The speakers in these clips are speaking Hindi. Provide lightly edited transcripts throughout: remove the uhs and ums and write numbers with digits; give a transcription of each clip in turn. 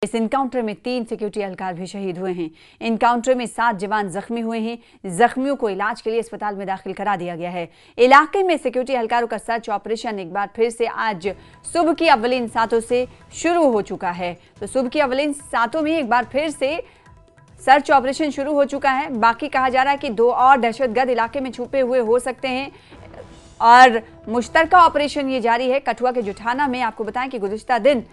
इस इनकाउंटर में 3 सिक्योरिटी एहलकार भी शहीद हुए हैं। इनकाउंटर में 7 जवान जख्मी हुए हैं। जख्मियों को इलाज के लिए अस्पताल में दाखिल करा दिया गया है। इलाके में सिक्योरिटी एहलकारों का सर्च ऑपरेशन एक बार फिर से आज सुबह की अव्वलीन सातों से शुरू हो चुका है। तो सुबह की अव्वलीन सातों में एक बार फिर से सर्च ऑपरेशन शुरू हो चुका है। बाकी कहा जा रहा है कि 2 और दहशतगर्द इलाके में छुपे हुए हो सकते हैं और मुश्तरका ऑपरेशन ये जारी है। कठुआ के जुठाना में आपको बताएं कि गुज़िश्ता दिन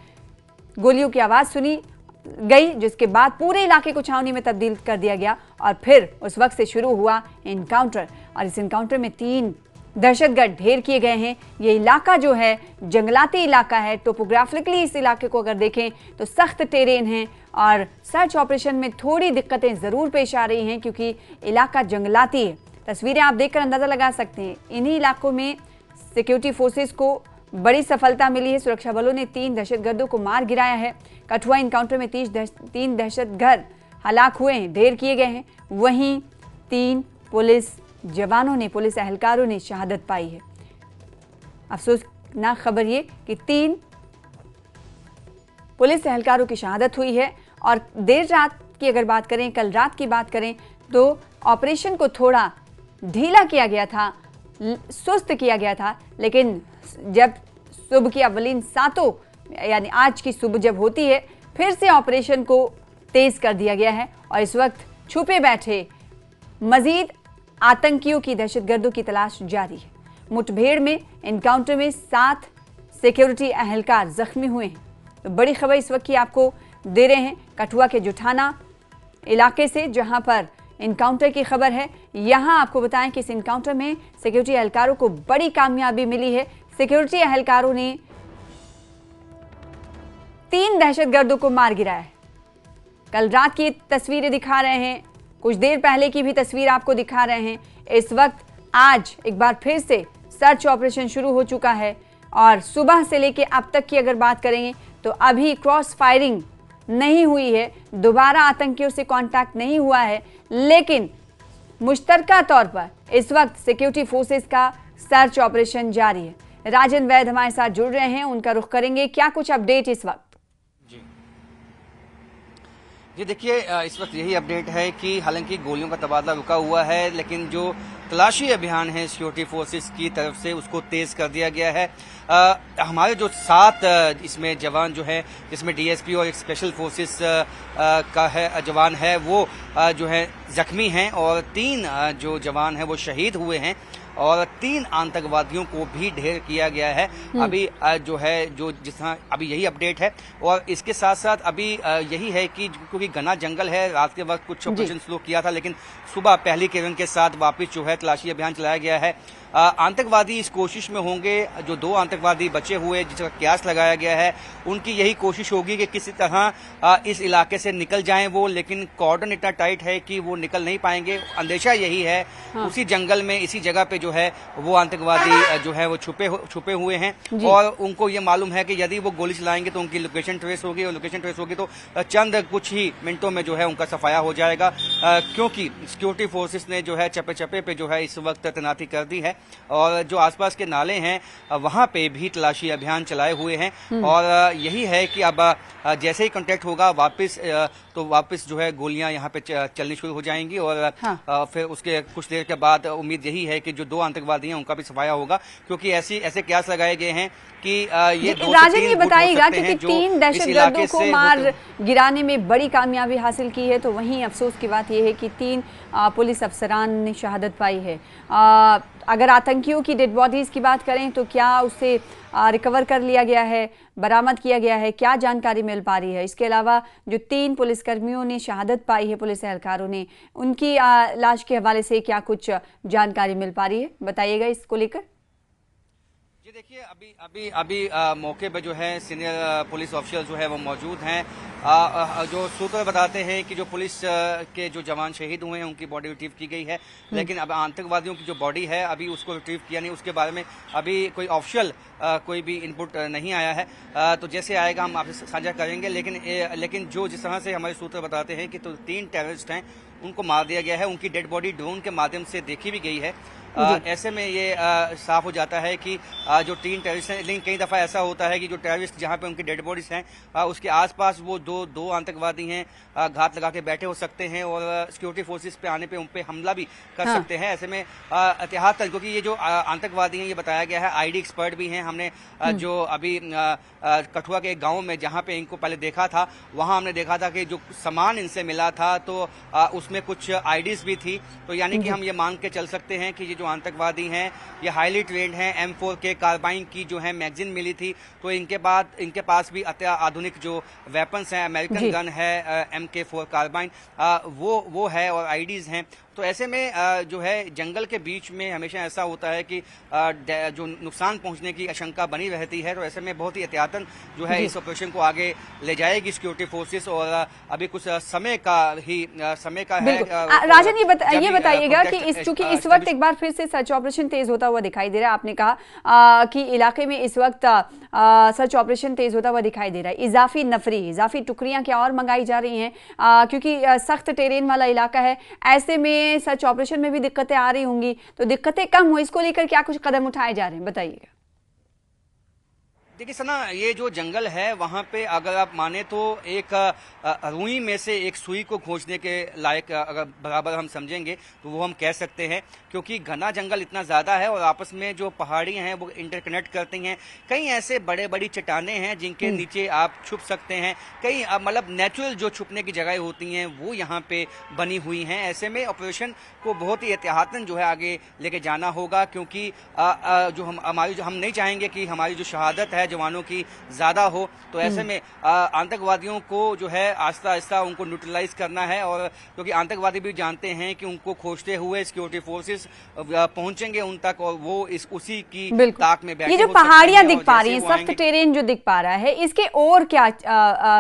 गोलियों की आवाज सुनी गई, जिसके बाद पूरे इलाके को छावनी में तब्दील कर दिया गया और फिर उस वक्त से शुरू हुआ इनकाउंटर। और इस इनकाउंटर में 3 दहशतगर्द ढेर किए गए हैं। ये इलाका जो है जंगलाती इलाका है। टोपोग्राफिकली इस इलाके को अगर देखें तो सख्त टेरेन है और सर्च ऑपरेशन में थोड़ी दिक्कतें जरूर पेश आ रही हैं क्योंकि इलाका जंगलाती है। तस्वीरें आप देखकर अंदाजा लगा सकते हैं। इन्हीं इलाकों में सिक्योरिटी फोर्सेस को बड़ी सफलता मिली है। सुरक्षा बलों ने 3 दहशतगर्दों को मार गिराया है। कठुआ इनकाउंटर में 3 दहशतगर्द हलाक हुए हैं, ढेर किए गए हैं। वहीं 3 पुलिस जवानों ने, पुलिस एहलकारों ने शहादत पाई है। अफसोसनाक खबर ये कि 3 पुलिस एहलकारों की शहादत हुई है। और देर रात की अगर बात करें, कल रात की बात करें तो ऑपरेशन को थोड़ा ढीला किया गया था, सुस्त किया गया था। लेकिन जब सुबह की अव्वलीन सातों यानी आज की सुबह जब होती है, फिर से ऑपरेशन को तेज कर दिया गया है और इस वक्त छुपे बैठे मजीद आतंकियों की, दहशतगर्दों की तलाश जारी है। मुठभेड़ में, इनकाउंटर में 7 सिक्योरिटी एहलकार जख्मी हुए हैं। तो बड़ी खबर इस वक्त की आपको दे रहे हैं कठुआ के जुठाना इलाके से, जहां पर इनकाउंटर की खबर है। यहां आपको बताएं कि इस इनकाउंटर में सिक्योरिटी एहलकारों को बड़ी कामयाबी मिली है। सिक्योरिटी एहलकारों ने 3 दहशतगर्दों को मार गिराया है। कल रात की तस्वीरें दिखा रहे हैं, कुछ देर पहले की भी तस्वीर आपको दिखा रहे हैं। इस वक्त आज एक बार फिर से सर्च ऑपरेशन शुरू हो चुका है और सुबह से लेकर अब तक की अगर बात करेंगे तो अभी क्रॉस फायरिंग नहीं हुई है, दोबारा आतंकियों से कांटेक्ट नहीं हुआ है। लेकिन मुश्तरका तौर पर इस वक्त सिक्योरिटी फोर्सेस का सर्च ऑपरेशन जारी है। राजन वैद हमारे साथ जुड़ रहे हैं, उनका रुख करेंगे। क्या कुछ अपडेट इस वक्त? जी देखिए, इस वक्त यही अपडेट है कि हालांकि गोलियों का तबादला रुका हुआ है, लेकिन जो तलाशी अभियान है सिक्योरिटी फोर्सेस की तरफ से उसको तेज कर दिया गया है। हमारे जो 7 इसमें जवान जो है, जिसमें डीएसपी और एक स्पेशल फोर्सेस का है जवान है, वो जो है जख्मी हैं और 3 जो जवान हैं वो शहीद हुए हैं और 3 आतंकवादियों को भी ढेर किया गया है। अभी जो है जिस तरह अभी यही अपडेट है और इसके साथ साथ अभी यही है कि क्योंकि घना जंगल है, रात के वक्त कुछ ऑपरेशन शुरू किया था, लेकिन सुबह पहली किरण के साथ वापस जो है तलाशी अभियान चलाया गया है। आतंकवादी इस कोशिश में होंगे, जो 2 आतंकवादी बचे हुए जिसका कयास लगाया गया है, उनकी यही कोशिश होगी कि किसी तरह इस इलाके से निकल जाएं वो, लेकिन कॉर्डन इतना टाइट है कि वो निकल नहीं पाएंगे। अंदेशा यही है। उसी जंगल में, इसी जगह पे जो है वो आतंकवादी जो है वो छुपे हुए हैं और उनको ये मालूम है कि यदि वो गोली चलाएंगे तो उनकी लोकेशन ट्रेस होगी और लोकेशन ट्रेस होगी तो चंद कुछ ही मिनटों में जो है उनका सफाया हो जाएगा, क्योंकि सिक्योरिटी फोर्सेस ने जो है चप्पे चप्पे पे जो है इस वक्त तैनाती कर दी है और जो आसपास के नाले हैं वहां पे भी तलाशी अभियान चलाए हुए हैं। और यही है कि अब जैसे ही कांटेक्ट होगा वापस जो है गोलियां यहाँ पे चलनी शुरू हो जाएंगी और फिर उसके कुछ देर के बाद उम्मीद यही है कि जो 2 आतंकवादी हैं उनका भी सफाया होगा, क्योंकि ऐसे कयास लगाए गए हैं कि ये 2 से 3 ये बताइएगा कि 3 दहशतगर्दों को मार गिराने में बड़ी कामयाबी हासिल की है, तो वहीं अफसोस की बात यह है कि 3 पुलिस अफसरान ने शहादत पाई है। अगर आतंकियों की डेड बॉडीज की बात करें तो क्या उसे रिकवर कर लिया गया है, बरामद किया गया है, क्या जानकारी मिल पा रही है? इसके अलावा जो 3 पुलिसकर्मियों ने शहादत पाई है, पुलिस एहलकारों ने, उनकी लाश के हवाले से क्या कुछ जानकारी मिल पा रही है, बताइएगा इसको लेकर। जी देखिए, अभी मौके पे जो है सीनियर पुलिस ऑफिसर जो है वो मौजूद हैं। जो सूत्र बताते हैं कि जो पुलिस के जो जवान शहीद हुए हैं उनकी बॉडी रिट्रीव की गई है, लेकिन अब आतंकवादियों की जो बॉडी है अभी उसको रिट्रीव किया नहीं, उसके बारे में अभी कोई ऑफिशियल कोई भी इनपुट नहीं आया है। तो जैसे आएगा हम आपसे साझा करेंगे, लेकिन जो जिस तरह से हमारे सूत्र बताते हैं कि तो 3 टेररिस्ट हैं उनको मार दिया गया है, उनकी डेड बॉडी ड्रोन के माध्यम से देखी भी गई है। ऐसे में ये साफ हो जाता है कि जो 3 टेररिस्ट हैं, लेकिन कई दफा ऐसा होता है कि जो टेररिस्ट जहां पे उनकी डेड बॉडीज हैं उसके आसपास वो दो आतंकवादी हैं, घात लगा के बैठे हो सकते हैं और सिक्योरिटी फोर्सेस पे आने पे उन पे हमला भी कर सकते हैं। ऐसे में एहतियात, क्योंकि ये जो आतंकवादी हैं ये बताया गया है आईडी एक्सपर्ट भी हैं। हमने जो अभी कठुआ के एक गांव में जहां पे इनको पहले देखा था, वहां हमने देखा था कि जो सामान इनसे मिला था तो उसमें कुछ आईडीज भी थी। तो यानी कि हम ये मान के चल सकते हैं कि ये जो आतंकवादी हैं ये हाईली ट्रेंड हैं। M4 के कार्बाइन की जो है मैगजीन मिली थी, तो इनके पास भी आधुनिक जो वेपन्स हैं, अमेरिकन गन है MK4 कार्बाइन, वो है और आईडीज हैं। तो ऐसे में जो है जंगल के बीच में हमेशा ऐसा होता है कि जो नुकसान पहुंचने की आशंका बनी रहती है। तो ऐसे में बहुत ही एहतियातन जो है इस ऑपरेशन को आगे ले जाएगी सिक्योरिटी फोर्सेस, और अभी कुछ समय का है। राजन, ये बताइएगा कि चूंकि इस वक्त एक बार फिर से सर्च ऑपरेशन तेज होता हुआ दिखाई दे रहा है, आपने कहा कि इलाके में इस वक्त सर्च ऑपरेशन तेज होता हुआ दिखाई दे रहा है, इजाफी टुकड़ियां क्या और मंगाई जा रही हैं, क्योंकि सख्त टेरेन वाला इलाका है, ऐसे में सर्च ऑपरेशन में भी दिक्कतें आ रही होंगी, तो दिक्कतें कम हो इसको लेकर क्या कुछ कदम उठाए जा रहे हैं, बताइएगा। देखिए सना, ये जो जंगल है वहाँ पे अगर आप माने तो एक रुई में से एक सुई को खोजने के लायक अगर बराबर हम समझेंगे तो वो हम कह सकते हैं, क्योंकि घना जंगल इतना ज़्यादा है और आपस में जो पहाड़ियाँ हैं वो इंटरकनेक्ट करती हैं। कई ऐसे बड़ी चट्टानें हैं जिनके नीचे आप छुप सकते हैं, कई मतलब नेचुरल जो छुपने की जगह होती हैं वो यहाँ पे बनी हुई हैं। ऐसे में ऑपरेशन को बहुत ही एहतियातन जो है आगे लेके जाना होगा, क्योंकि हम नहीं चाहेंगे कि हमारी जो शहादत है जवानों की ज्यादा हो। तो ऐसे में आतंकवादियों को जो है आहिस्ता आहिस्ता उनको न्यूट्रलाइज करना है, और क्योंकि आतंकवादी भी जानते हैं कि उनको खोजते हुए सिक्योरिटी फोर्सेस पहुंचेंगे उन तक, और वो उसी की ताक में बैठे। ये जो पहाड़ियां दिख पा रही हैं, सख्त टेरेन जो दिख पा रहा है, इसके और क्या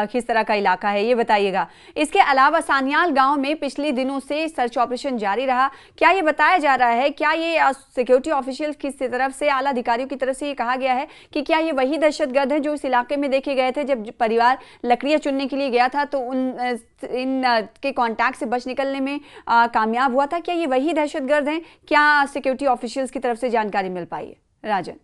किस तरह का इलाका है ये बताइएगा। इसके अलावा सानियाल गांव में पिछले दिनों से सर्च ऑपरेशन जारी रहा, क्या ये बताया जा रहा है, क्या ये सिक्योरिटी ऑफिशियल्स की तरफ से, आला अधिकारियों की तरफ से ये कहा गया है कि क्या ये वही दहशतगर्द हैं जो इस इलाके में देखे गए थे जब परिवार लकड़ियां चुनने के लिए गया था तो इन के कांटेक्ट से बच निकलने में कामयाब हुआ था? क्या ये वही दहशतगर्द हैं? क्या सिक्योरिटी ऑफिशियल्स की तरफ से जानकारी मिल पाई है? राजन,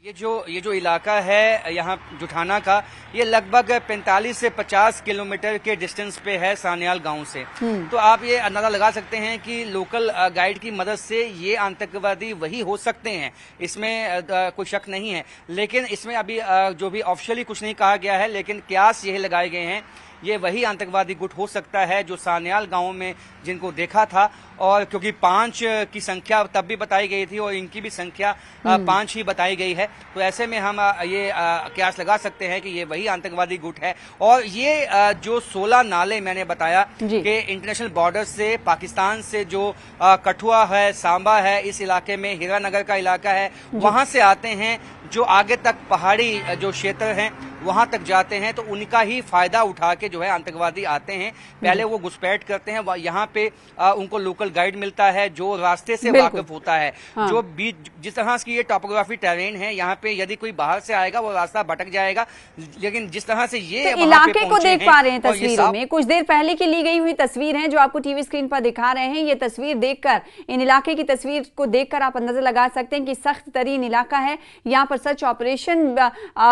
ये जो इलाका है यहाँ जुठाना का, ये लगभग 45 से 50 किलोमीटर के डिस्टेंस पे है सानियाल गांव से। तो आप ये अंदाजा लगा सकते हैं कि लोकल गाइड की मदद से ये आतंकवादी वही हो सकते हैं, इसमें कोई शक नहीं है। लेकिन इसमें अभी जो भी ऑफिशियली कुछ नहीं कहा गया है, लेकिन क्यास यही लगाए गए हैं ये वही आतंकवादी गुट हो सकता है जो सानियाल गांव में जिनको देखा था। और क्योंकि 5 की संख्या तब भी बताई गई थी और इनकी भी संख्या 5 ही बताई गई है, तो ऐसे में हम ये कयास लगा सकते हैं कि ये वही आतंकवादी गुट है। और ये जो 16 नाले मैंने बताया कि इंटरनेशनल बॉर्डर से, पाकिस्तान से जो कठुआ है, सांबा है, इस इलाके में हीरानगर का इलाका है, वहां से आते हैं, जो आगे तक पहाड़ी जो क्षेत्र हैं वहां तक जाते हैं, तो उनका ही फायदा उठा के जो है आतंकवादी आते हैं। पहले वो घुसपैठ करते हैं, यहाँ पे उनको लोकल गाइड मिलता है जो रास्ते से वाकिफ होता है। जो जिस तरह की ये टॉपोग्राफी टेरेन है, यहाँ पे यदि कोई बाहर से आएगा वो रास्ता भटक जाएगा, लेकिन जिस तरह से ये तो इलाके को देख पा रहे हैं तस्वीरों में, कुछ देर पहले की ली गई हुई तस्वीर है जो आपको टीवी स्क्रीन पर दिखा रहे हैं। ये तस्वीर देखकर, इन इलाके की तस्वीर को देखकर आप अंदाजा लगा सकते हैं कि सख्त तरीन इलाका है। यहाँ पर सर्च ऑपरेशन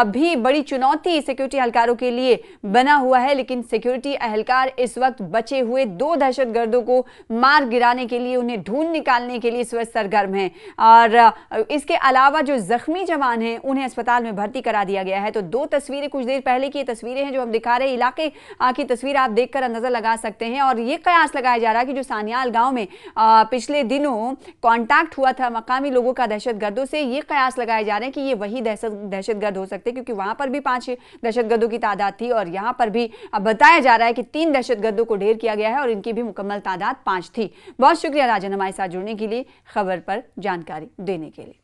भी बड़ी चुनौती सिक्योरिटी एहलकारों के लिए बना हुआ है, लेकिन सिक्योरिटी एहलकार इस वक्त बचे हुए 2 दहशतगर्दों को मार गिराने के लिए, उन्हें ढूंढ निकालने के लिए इस वक्त सरगर्म हैं। और इसके अलावा जो जख्मी जवान हैं उन्हें अस्पताल में भर्ती करा दिया गया है। तो 2 तस्वीरें कुछ देर पहले की तस्वीरें हैं जो हम दिखा रहे हैं, इलाके की तस्वीर आप देखकर अंदाजा लगा सकते हैं। और ये कयास लगाया जा रहा है कि जो सानियाल गांव में पिछले दिनों कॉन्टैक्ट हुआ था मकामी लोगों का दहशतगर्दों से, ये कयास लगाए जा रहे हैं कि ये वही दहशतगर्द हो सकते हैं, क्योंकि वहां पर भी 5 दहशतगर्दों की तादाद थी और यहां पर भी अब बताया जा रहा है कि 3 दहशतगर्दों को ढेर किया गया है और इनकी भी मुकम्मल तादाद 5 थी। बहुत शुक्रिया राजन, हमारे साथ जुड़ने के लिए, खबर पर जानकारी देने के लिए।